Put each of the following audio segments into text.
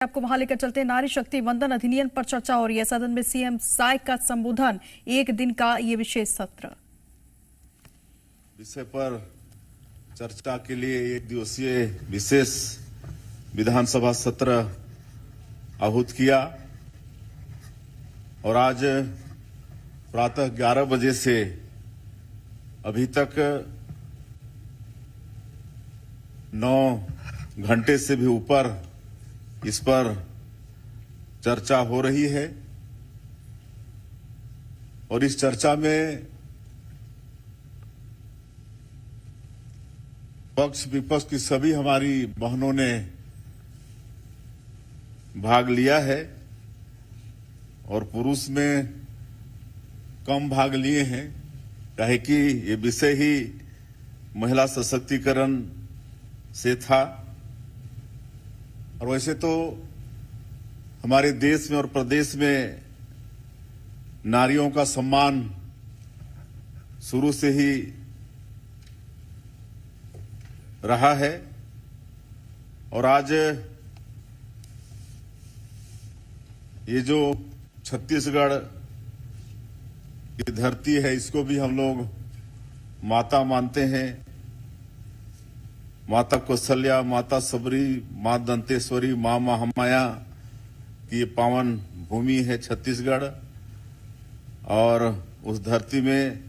आपको वहां लेकर चलते हैं। नारी शक्ति वंदन अधिनियम पर चर्चा हो रही है। सदन में सीएम साय का संबोधन, एक दिन का ये विशेष सत्र। विषय पर चर्चा के लिए एक दिवसीय विशेष विधानसभा सत्र आहूत किया और आज प्रातः 11 बजे से अभी तक 9 घंटे से भी ऊपर इस पर चर्चा हो रही है और इस चर्चा में पक्ष विपक्ष की सभी हमारी बहनों ने भाग लिया है और पुरुष में कम भाग लिए हैं, काहे कि ये विषय ही महिला सशक्तिकरण से था। और वैसे तो हमारे देश में और प्रदेश में नारियों का सम्मान शुरू से ही रहा है और आज ये जो छत्तीसगढ़ की धरती है, इसको भी हम लोग माता मानते हैं। माता कौशल्या, माता सबरी, मां दंतेश्वरी, मां महामाया की ये पावन भूमि है छत्तीसगढ़ और उस धरती में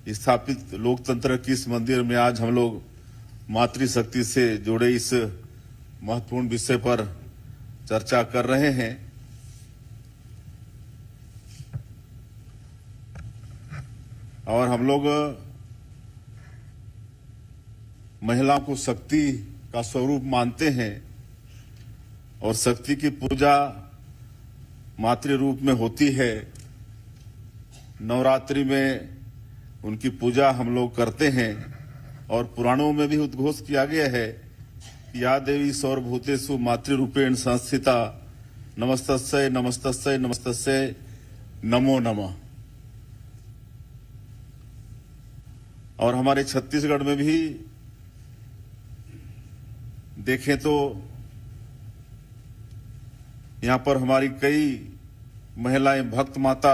स्थापित लोकतंत्र की इस मंदिर में आज हम लोग मातृशक्ति से जुड़े इस महत्वपूर्ण विषय पर चर्चा कर रहे हैं। और हम लोग महिलाओं को शक्ति का स्वरूप मानते हैं और शक्ति की पूजा मातृ रूप में होती है। नवरात्रि में उनकी पूजा हम लोग करते हैं और पुराणों में भी उद्घोष किया गया है कि या देवी सर्वभूतेषु मातृरूपेण संस्थिता नमस्तस्यै नमस्तस्यै नमस्तस्यै नमो नमः। और हमारे छत्तीसगढ़ में भी देखें तो यहां पर हमारी कई महिलाएं भक्त माता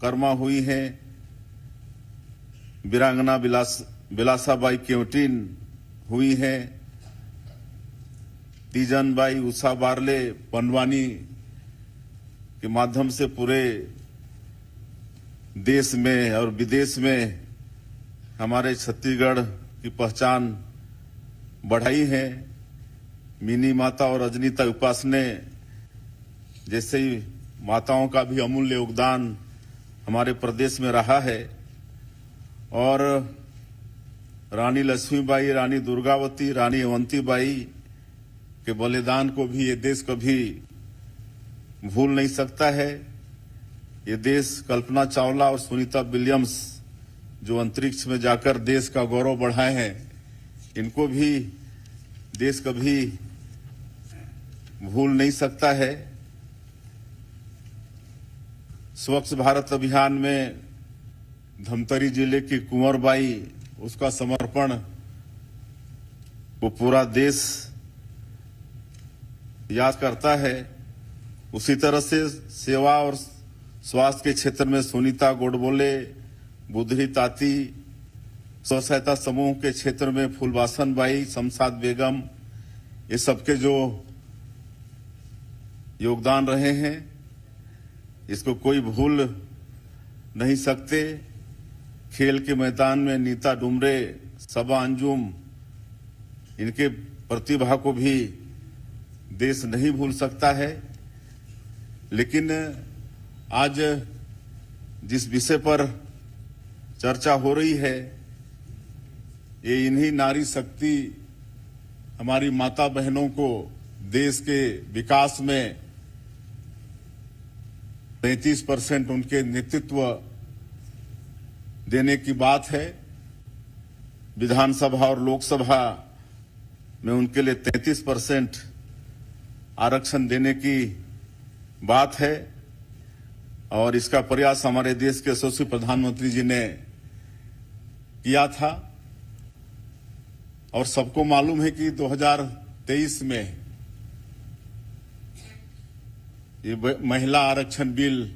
कर्मा हुई हैं। वीरांगना बिलासाबाई केवटीन हुई हैं, तीजनबाई उषा बारले पंडवानी के माध्यम से पूरे देश में और विदेश में हमारे छत्तीसगढ़ की पहचान बढ़ाई है। मिनी माता और रजनीता उपासने जैसे ही माताओं का भी अमूल्य योगदान हमारे प्रदेश में रहा है और रानी लक्ष्मीबाई, रानी दुर्गावती, रानी अवंतीबाई के बलिदान को भी ये देश कभी भूल नहीं सकता है। ये देश कल्पना चावला और सुनीता विलियम्स जो अंतरिक्ष में जाकर देश का गौरव बढ़ाए हैं, इनको भी देश कभी भूल नहीं सकता है। स्वच्छ भारत अभियान में धमतरी जिले की कुंवरबाई, उसका समर्पण वो पूरा देश याद करता है। उसी तरह से सेवा और स्वास्थ्य के क्षेत्र में सुनीता गोडबोले, बुधरी ताती, स्व सहायता समूह के क्षेत्र में फूलवासन बाई, शमशाद बेगम, ये सबके जो योगदान रहे हैं इसको कोई भूल नहीं सकते। खेल के मैदान में नीता डुमरे, सबा अंजुम, इनके प्रतिभा को भी देश नहीं भूल सकता है। लेकिन आज जिस विषय पर चर्चा हो रही है, ये इन्हीं नारी शक्ति हमारी माता बहनों को देश के विकास में 33% उनके नेतृत्व देने की बात है। विधानसभा और लोकसभा में उनके लिए 33% आरक्षण देने की बात है और इसका प्रयास हमारे देश के यशस्वी प्रधानमंत्री जी ने किया था। और सबको मालूम है कि 2023 में ये महिला आरक्षण बिल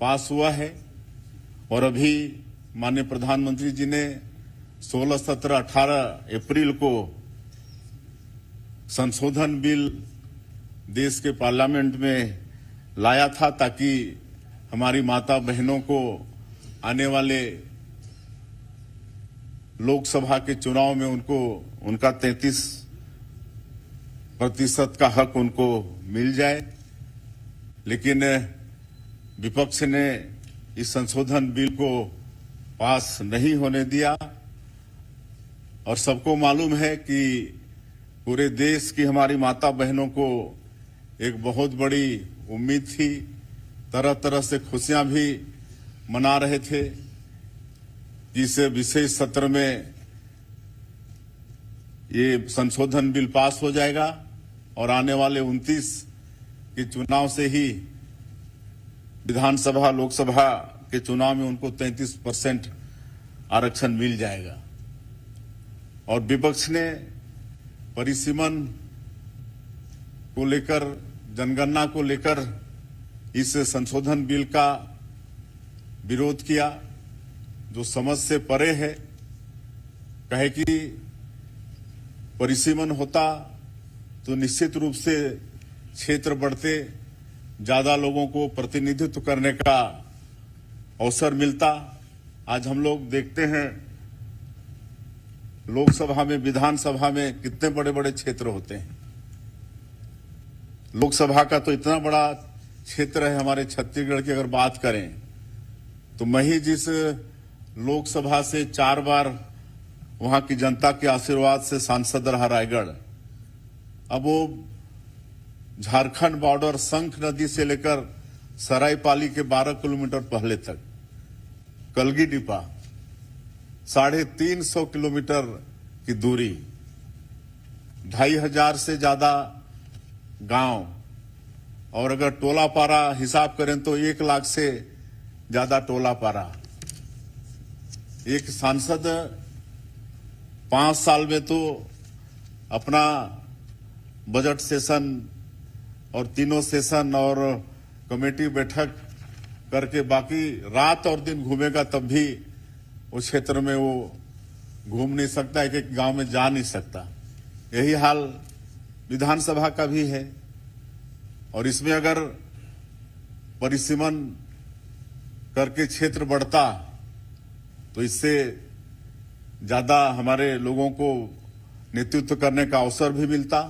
पास हुआ है और अभी माननीय प्रधानमंत्री जी ने 16, 17, 18 अप्रैल को संशोधन बिल देश के पार्लियामेंट में लाया था ताकि हमारी माता बहनों को आने वाले लोकसभा के चुनाव में उनको उनका 33% का हक उनको मिल जाए। लेकिन विपक्ष ने इस संशोधन बिल को पास नहीं होने दिया और सबको मालूम है कि पूरे देश की हमारी माता बहनों को एक बहुत बड़ी उम्मीद थी, तरह तरह से खुशियां भी मना रहे थे कि इस विशेष सत्र में ये संशोधन बिल पास हो जाएगा और आने वाले 29 के चुनाव से ही विधानसभा लोकसभा के चुनाव में उनको 33% आरक्षण मिल जाएगा। और विपक्ष ने परिसीमन को लेकर, जनगणना को लेकर इस संशोधन बिल का विरोध किया जो समझ से परे है। कहे कि परिसीमन होता तो निश्चित रूप से क्षेत्र बढ़ते, ज्यादा लोगों को प्रतिनिधित्व करने का अवसर मिलता। आज हम लोग देखते हैं लोकसभा में, विधानसभा में कितने बड़े बड़े क्षेत्र होते हैं। लोकसभा का तो इतना बड़ा क्षेत्र है हमारे छत्तीसगढ़ की, अगर बात करें तो मैं ही जिस लोकसभा से 4 बार वहां की जनता के आशीर्वाद से सांसद रहा रायगढ़, अब वो झारखंड बॉर्डर शंख नदी से लेकर सरायपाली के 12 किलोमीटर पहले तक, कलगीडिपा 350 किलोमीटर की दूरी, 2500 से ज्यादा गांव, और अगर टोला पारा हिसाब करें तो 1 लाख से ज्यादा टोला पारा। एक सांसद 5 साल में तो अपना बजट सेशन और तीनों सेशन और कमेटी बैठक करके बाकी रात और दिन घूमेगा, तब भी उस क्षेत्र में वो घूम नहीं सकता, एक गांव में जा नहीं सकता। यही हाल विधानसभा का भी है। और इसमें अगर परिसीमन करके क्षेत्र बढ़ता तो इससे ज्यादा हमारे लोगों को नेतृत्व करने का अवसर भी मिलता,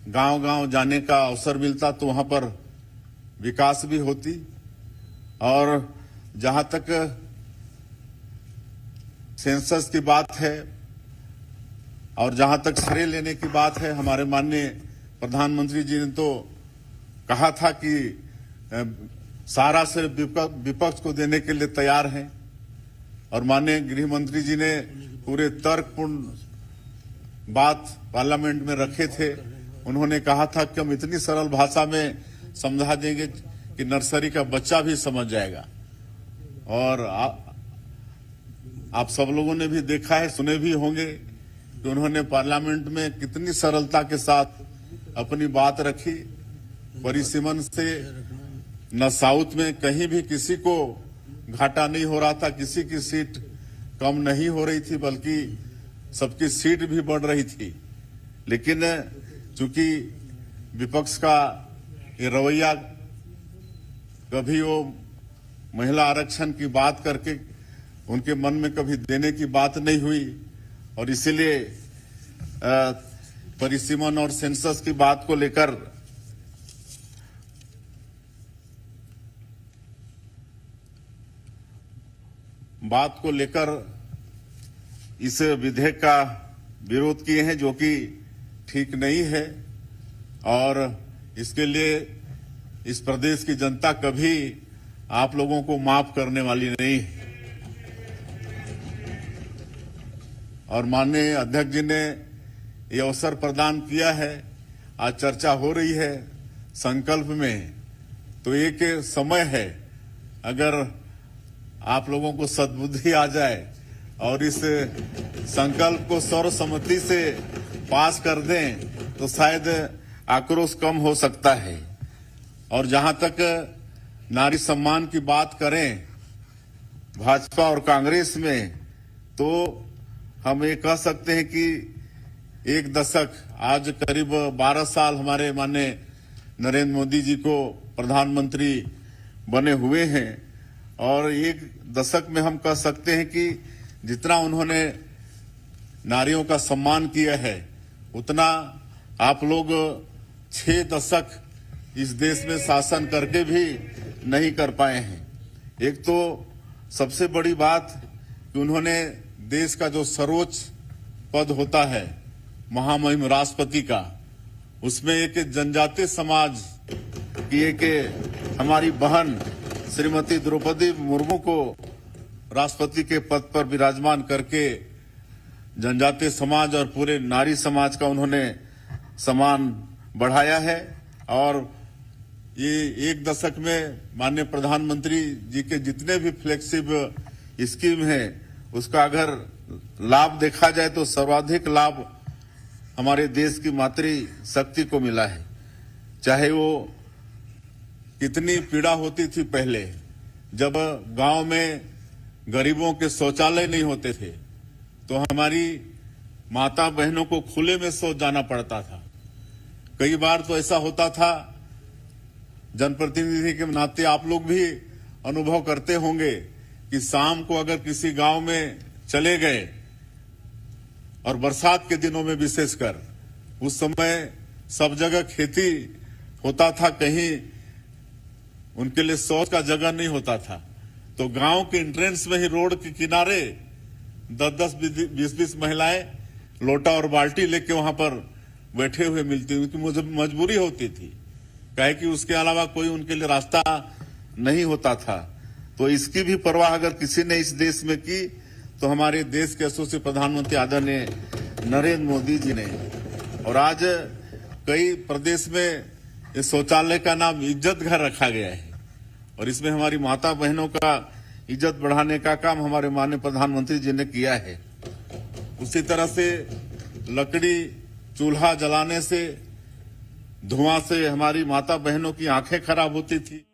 गांव-गांव जाने का अवसर मिलता, तो वहां पर विकास भी होती। और जहां तक सेंसस की बात है और जहां तक श्रेय लेने की बात है, हमारे माननीय प्रधानमंत्री जी ने तो कहा था कि सारा श्रेय विपक्ष को देने के लिए तैयार हैं। और माननीय गृह मंत्री जी ने पूरे तर्कपूर्ण बात पार्लियामेंट में रखे थे। उन्होंने कहा था कि हम इतनी सरल भाषा में समझा देंगे कि नर्सरी का बच्चा भी समझ जाएगा। और आप सब लोगों ने भी देखा है, सुने भी होंगे कि उन्होंने पार्लियामेंट में कितनी सरलता के साथ अपनी बात रखी। परिसीमन से न साउथ में कहीं भी किसी को घाटा नहीं हो रहा था, किसी की सीट कम नहीं हो रही थी, बल्कि सबकी सीट भी बढ़ रही थी। लेकिन चूंकि विपक्ष का ये रवैया, कभी वो महिला आरक्षण की बात करके उनके मन में कभी देने की बात नहीं हुई, और इसीलिए परिसीमन और सेंसस की बात को लेकर इस विधेयक का विरोध किए हैं, जो कि ठीक नहीं है। और इसके लिए इस प्रदेश की जनता कभी आप लोगों को माफ करने वाली नहीं है। और माननीय अध्यक्ष जी ने ये अवसर प्रदान किया है, आज चर्चा हो रही है संकल्प में, तो एक समय है, अगर आप लोगों को सद्बुद्धि आ जाए और इस संकल्प को सर्वसम्मति से पास कर दें तो शायद आक्रोश कम हो सकता है। और जहां तक नारी सम्मान की बात करें भाजपा और कांग्रेस में, तो हम ये कह सकते हैं कि एक दशक, आज करीब 12 साल हमारे माननीय नरेंद्र मोदी जी को प्रधानमंत्री बने हुए हैं, और एक दशक में हम कह सकते हैं कि जितना उन्होंने नारियों का सम्मान किया है, उतना आप लोग 6 दशक इस देश में शासन करके भी नहीं कर पाए हैं। एक तो सबसे बड़ी बात कि उन्होंने देश का जो सर्वोच्च पद होता है महामहिम राष्ट्रपति का, उसमें एक जनजातीय समाज की एक हमारी बहन श्रीमती द्रौपदी मुर्मू को राष्ट्रपति के पद पर विराजमान करके जनजातीय समाज और पूरे नारी समाज का उन्होंने सम्मान बढ़ाया है। और ये एक दशक में माननीय प्रधानमंत्री जी के जितने भी फ्लैगशिप स्कीम है, उसका अगर लाभ देखा जाए तो सर्वाधिक लाभ हमारे देश की मातृ शक्ति को मिला है। चाहे वो कितनी पीड़ा होती थी पहले, जब गांव में गरीबों के शौचालय नहीं होते थे तो हमारी माता बहनों को खुले में शौच जाना पड़ता था। कई बार तो ऐसा होता था, जनप्रतिनिधि के नाते आप लोग भी अनुभव करते होंगे कि शाम को अगर किसी गांव में चले गए, और बरसात के दिनों में विशेषकर, उस समय सब जगह खेती होता था, कहीं उनके लिए शौच का जगह नहीं होता था, तो गांव के एंट्रेंस में ही रोड के किनारे 10-10, 20-20 महिलाएं लोटा और बाल्टी लेके वहां पर बैठे हुए मिलती, उनकी मजबूरी होती थी, काहे कि उसके अलावा कोई उनके लिए रास्ता नहीं होता था। तो इसकी भी परवाह अगर किसी ने इस देश में की तो हमारे देश के यशस्वी प्रधानमंत्री आदरणीय नरेंद्र मोदी जी ने। और आज कई प्रदेश में इस शौचालय का नाम इज्जत घर रखा गया है, और इसमें हमारी माता बहनों का इज्जत बढ़ाने का काम हमारे माननीय प्रधानमंत्री जी ने किया है। उसी तरह से लकड़ी चूल्हा जलाने से, धुआं से हमारी माता बहनों की आंखें खराब होती थी।